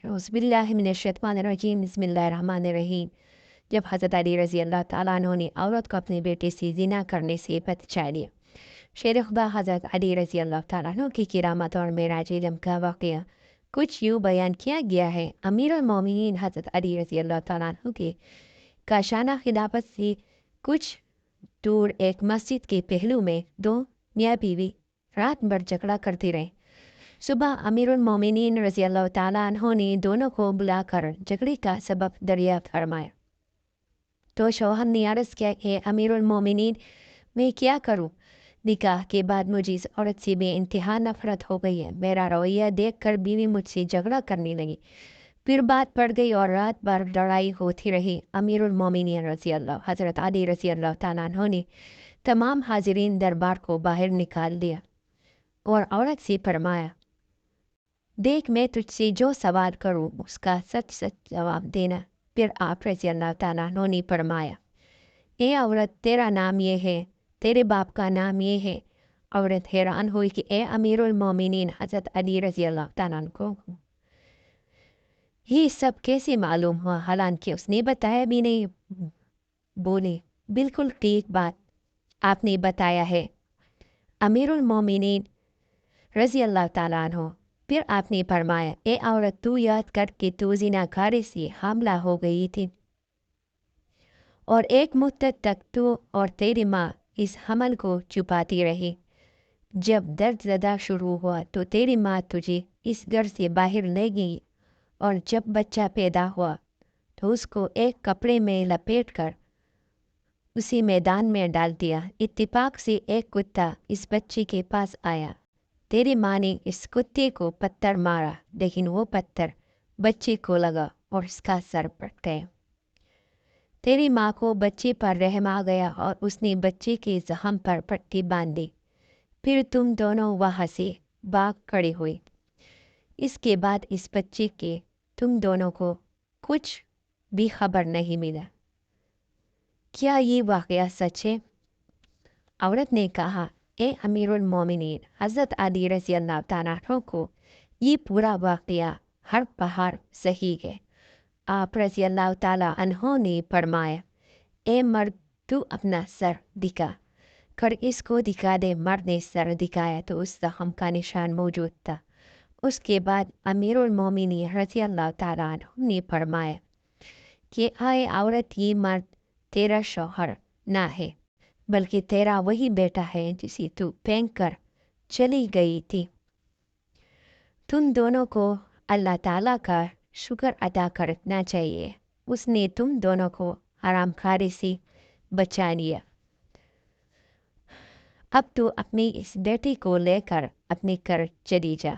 औज़ुबिल्लाहिमिनश्शैतानिर्रजीम बिस्मिल्लाहिर्रहमानिर्रहीम। जब हज़रत अली रज़ी अल्लाह ताला अन्हु ने औरत को अपने बेटे से ज़िना करने से बचा लिया। शेर खुदा हज़रत अली रज़ी अल्लाह ताला अन्हु की किरामत और मेराज इल्म का वाक़या कुछ यूँ बयान किया गया है। अमीरुल मोमिनीन हज़रत अली रज़ी अल्लाह ताला अन्हु के काशाना खिलाफत से कुछ दूर एक मस्जिद के पहलू में दो मियाँ बीवी रात भर झगड़ा करते रहे। सुबह अमीरुल मोमिनीन रज़ी अल्लाह ताला अन्हु ने दोनों को बुलाकर झगड़े का सबब दरियाफ्त फरमाया। तो शौहर ने अर्ज़ किया कि अमीरुल मोमिनीन, मैं क्या करूं? निकाह के बाद मुझे इस औरत से बेइंतहा नफरत हो गई है। मेरा रवैया देखकर बीवी मुझसे झगड़ा करने लगी। फिर बात पड़ गई और रात भर लड़ाई होती रही। अमीरुल मोमिनीन रज़ी अल्लाह हज़रत अली रज़ी अल्लाह ताला अन्हु ने तमाम हाजिरीन दरबार को बाहर निकाल दिया और औरत से फरमाया, देख, मैं तुझसे जो सवाल करूं उसका सच सच जवाब देना। फिर आप रज़ी अल्लाह ताला अन्हु ने फरमाया, ए औरत, तेरा नाम ये है, तेरे बाप का नाम ये है। औरत हैरान हुई कि ए अमीरुल मोमिनीन हज़रत अली रज़ी अल्लाह ताला अन्हु को ये सब कैसे मालूम हुआ, हालांकि उसने बताया भी नहीं। बोले, बिल्कुल ठीक बात आपने बताया है अमीरुल मोमिनीन रज़ी अल्लाह ताला अन्हु। फिर आपने फरमाया, ए औरत, तू याद कर कि तू ज़िनाकारी से हमला हो गई थी और एक मुद्दत तक तू और तेरी माँ इस हमल को छुपाती रही। जब दर्द ज़दा शुरू हुआ तो तेरी माँ तुझे इस घर से बाहर ले गई और जब बच्चा पैदा हुआ तो उसको एक कपड़े में लपेट कर उसी मैदान में डाल दिया। इत्तेफाक से एक कुत्ता इस बच्चे के पास आया। तेरी माँ ने इस कुत्ते को पत्थर मारा, लेकिन वो पत्थर बच्चे को लगा और इसका सर फट गया। तेरी माँ को बच्चे पर रहम आ गया और उसने बच्चे के जख्म पर पट्टी बांध दी। फिर तुम दोनों वहाँ से भाग खड़े हुए। इसके बाद इस बच्चे के तुम दोनों को कुछ भी खबर नहीं मिला। क्या ये वाक़या सच है? औरत ने कहा, ए अमीरुल मोमिनीन हज़रत अली रज़ी अल्लाह ताला अन्हु को ये पूरा वाक़या हर पहाड़ सही है। आप रज़ी अल्लाह ताला अन्हु ने फरमाया, ए मर्द, तू अपना सर दिखा कर इसको दिखा दे। मर्द ने सर दिखाया तो उस जख्म का निशान मौजूद था। उसके बाद अमीरुल मोमिनीन रज़ी अल्लाह ताला अन्हु ने फरमाया कि आए औरत, ये मर्द तेरा शौहर ना है, बल्कि तेरा वही बेटा है जिसे तू फेंक कर चली गई थी। तुम दोनों को अल्लाह ताला का शुक्र अदा करना चाहिए, उसने तुम दोनों को हरामखारी से बचा लिया। अब तू अपनी इस बेटी को लेकर अपने घर चली जा।